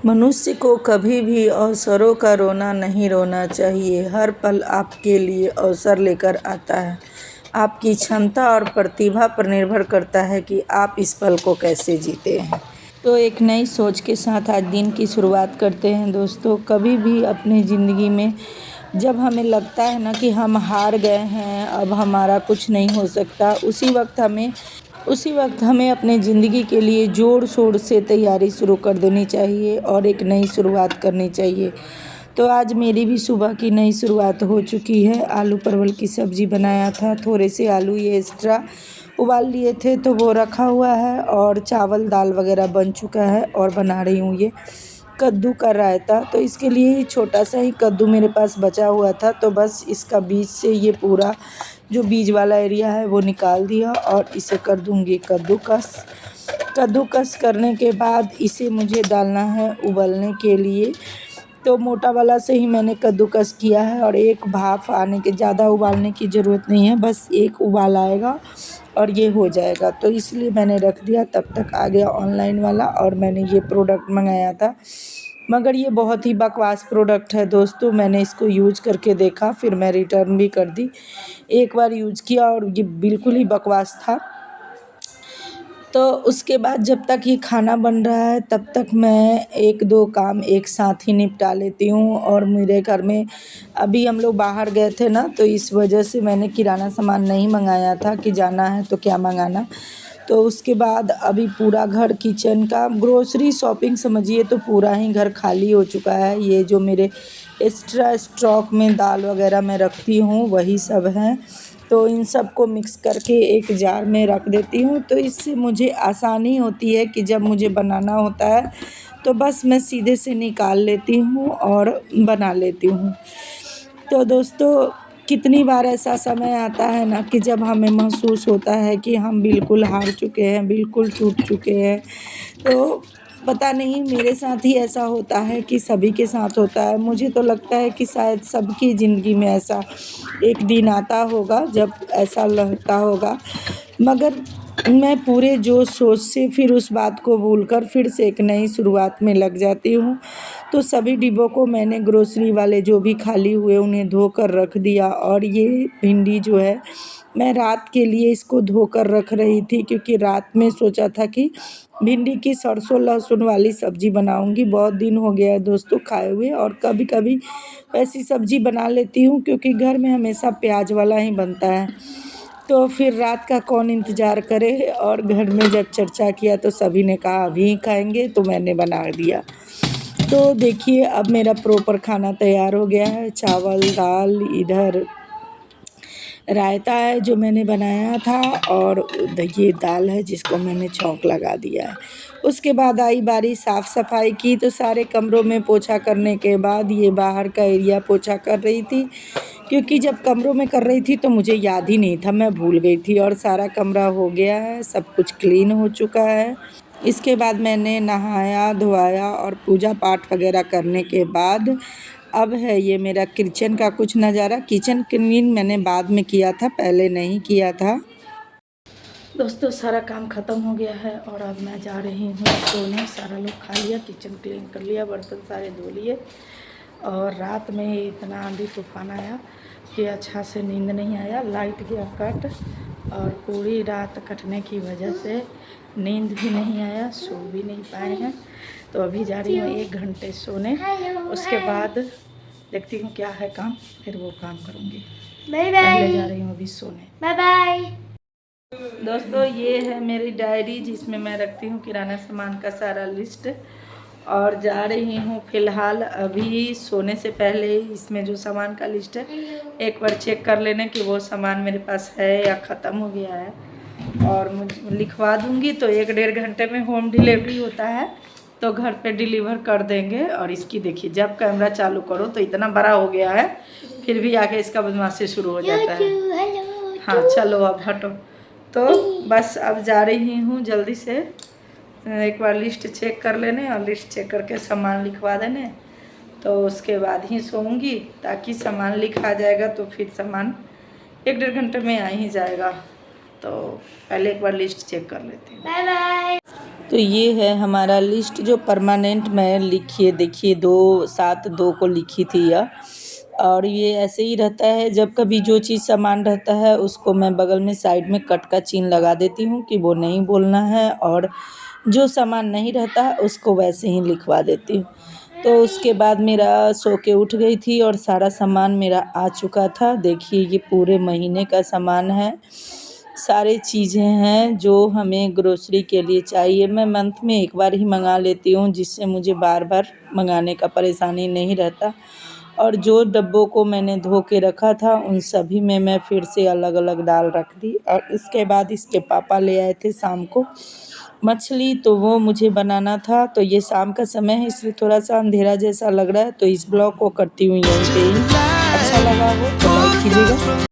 मनुष्य को कभी भी अवसरों का रोना नहीं रोना चाहिए। हर पल आपके लिए अवसर लेकर आता है। आपकी क्षमता और प्रतिभा पर निर्भर करता है कि आप इस पल को कैसे जीते हैं। तो एक नई सोच के साथ आज दिन की शुरुआत करते हैं दोस्तों। कभी भी अपनी ज़िंदगी में जब हमें लगता है ना कि हम हार गए हैं, अब हमारा कुछ नहीं हो सकता, उसी वक्त हमें अपने ज़िंदगी के लिए ज़ोर शोर से तैयारी शुरू कर देनी चाहिए और एक नई शुरुआत करनी चाहिए। तो आज मेरी भी सुबह की नई शुरुआत हो चुकी है। आलू परवल की सब्ज़ी बनाया था, थोड़े से आलू ये एक्स्ट्रा उबाल लिए थे तो वो रखा हुआ है, और चावल दाल वगैरह बन चुका है, और बना रही हूँ ये कद्दू का रायता। तो इसके लिए ही छोटा सा ही कद्दू मेरे पास बचा हुआ था, तो बस इसका बीज से ये पूरा जो बीज वाला एरिया है वो निकाल दिया और इसे कर दूंगी कद्दूकस। कद्दूकस करने के बाद इसे मुझे डालना है उबलने के लिए। तो मोटा वाला से ही मैंने कद्दूकस किया है, और एक भाप आने के, ज़्यादा उबालने की ज़रूरत नहीं है, बस एक उबाल आएगा और ये हो जाएगा। तो इसलिए मैंने रख दिया। तब तक आ गया ऑनलाइन वाला और मैंने ये प्रोडक्ट मंगाया था, मगर ये बहुत ही बकवास प्रोडक्ट है दोस्तों। मैंने इसको यूज करके देखा, फिर मैं रिटर्न भी कर दी। एक बार यूज़ किया और ये बिल्कुल ही बकवास था। तो उसके बाद जब तक ये खाना बन रहा है तब तक मैं एक दो काम एक साथ ही निपटा लेती हूँ। और मेरे घर में अभी हम लोग बाहर गए थे ना, तो इस वजह से मैंने किराना सामान नहीं मंगाया था कि जाना है तो क्या मंगाना। तो उसके बाद अभी पूरा घर, किचन का ग्रोसरी शॉपिंग समझिए तो पूरा ही घर खाली हो चुका है। ये जो मेरे एक्स्ट्रा स्टॉक में दाल वगैरह मैं रखती हूँ वही सब हैं, तो इन सब को मिक्स करके एक जार में रख देती हूँ। तो इससे मुझे आसानी होती है कि जब मुझे बनाना होता है तो बस मैं सीधे से निकाल लेती हूँ और बना लेती हूँ। तो दोस्तों, कितनी बार ऐसा समय आता है ना कि जब हमें महसूस होता है कि हम बिल्कुल हार चुके हैं, बिल्कुल टूट चुके हैं। तो पता नहीं मेरे साथ ही ऐसा होता है कि सभी के साथ होता है। मुझे तो लगता है कि शायद सबकी ज़िंदगी में ऐसा एक दिन आता होगा जब ऐसा लगता होगा, मगर मैं पूरे जोश सोच से फिर उस बात को भूलकर फिर से एक नई शुरुआत में लग जाती हूँ। तो सभी डिब्बों को मैंने ग्रोसरी वाले जो भी खाली हुए उन्हें धोकर रख दिया। और ये भिंडी जो है, मैं रात के लिए इसको धोकर रख रही थी, क्योंकि रात में सोचा था कि भिंडी की सरसों लहसुन वाली सब्ज़ी बनाऊंगी। बहुत दिन हो गया है दोस्तों खाए हुए, और कभी कभी ऐसी सब्ज़ी बना लेती हूँ क्योंकि घर में हमेशा प्याज वाला ही बनता है। तो फिर रात का कौन इंतज़ार करे, और घर में जब चर्चा किया तो सभी ने कहा अभी ही खाएंगे, तो मैंने बना दिया। तो देखिए अब मेरा प्रॉपर खाना तैयार हो गया है। चावल दाल, इधर रायता है जो मैंने बनाया था, और ये दाल है जिसको मैंने छौंक लगा दिया है। उसके बाद आई बारी साफ़ सफाई की। तो सारे कमरों में पोछा करने के बाद ये बाहर का एरिया पोछा कर रही थी, क्योंकि जब कमरों में कर रही थी तो मुझे याद ही नहीं था, मैं भूल गई थी। और सारा कमरा हो गया है, सब कुछ क्लीन हो चुका है। इसके बाद मैंने नहाया धोया और पूजा पाठ वगैरह करने के बाद अब है ये मेरा किचन का कुछ नज़ारा। किचन क्लीन मैंने बाद में किया था, पहले नहीं किया था। दोस्तों, सारा काम ख़त्म हो गया है और अब मैं जा रही हूँ सोने। सारा लोग खा लिया, किचन क्लीन कर लिया, बर्तन सारे धो लिए। और रात में इतना आंधी तूफान आया कि अच्छा से नींद नहीं आया। लाइट गया कट, और पूरी रात कटने की वजह से नींद भी नहीं आया, सो भी नहीं पाए हैं। तो अभी जा रही हूँ 1 घंटे सोने, उसके बाद देखती हूँ क्या है काम, फिर वो काम करूँगी। पहले जा रही हूँ अभी सोने। Bye bye. दोस्तों, ये है मेरी डायरी जिसमें मैं रखती हूँ किराना सामान का सारा लिस्ट। और जा रही हूँ फ़िलहाल अभी सोने से पहले इसमें जो सामान का लिस्ट है एक बार चेक कर लेने कि वो सामान मेरे पास है या ख़त्म हो गया है, और मुझे लिखवा दूँगी। तो 1-1.5 घंटे में होम डिलीवरी होता है, तो घर पे डिलीवर कर देंगे। और इसकी देखिए, जब कैमरा चालू करो तो इतना बड़ा हो गया है, फिर भी आके इसका बदमाशी शुरू हो जाता है। हाँ चलो अब हटो। तो बस अब जा रही हूँ जल्दी से एक बार लिस्ट चेक कर लेने, और लिस्ट चेक करके सामान लिखवा देने, तो उसके बाद ही सोऊंगी। ताकि सामान लिखा जाएगा तो फिर सामान 1-1.5 घंटे में आ ही जाएगा। तो पहले एक बार लिस्ट चेक कर लेते हैं। Bye bye. तो ये है हमारा लिस्ट जो परमानेंट मैं लिखिए देखिए 2 7 2 को लिखी थी यह। और ये ऐसे ही रहता है, जब कभी जो चीज़ सामान रहता है उसको मैं बगल में साइड में कट का चिन्ह लगा देती हूँ कि वो नहीं बोलना है, और जो सामान नहीं रहता है उसको वैसे ही लिखवा देती हूँ। तो उसके बाद मेरा सो के उठ गई थी और सारा सामान मेरा आ चुका था। देखिए ये पूरे महीने का सामान है, सारी चीज़ें हैं जो हमें ग्रोसरी के लिए चाहिए। मैं मंथ में एक बार ही मंगा लेती हूँ, जिससे मुझे बार बार मंगाने का परेशानी नहीं रहता। और जो डब्बों को मैंने धो के रखा था उन सभी में मैं फिर से अलग अलग दाल रख दी। और इसके बाद इसके पापा ले आए थे शाम को मछली, तो वो मुझे बनाना था। तो ये शाम का समय है इसलिए थोड़ा सा अंधेरा जैसा लग रहा है, तो इस ब्लॉग को करती हूँ यहीं पे ही। अच्छा लगा हो तो लाइक कीजिएगा।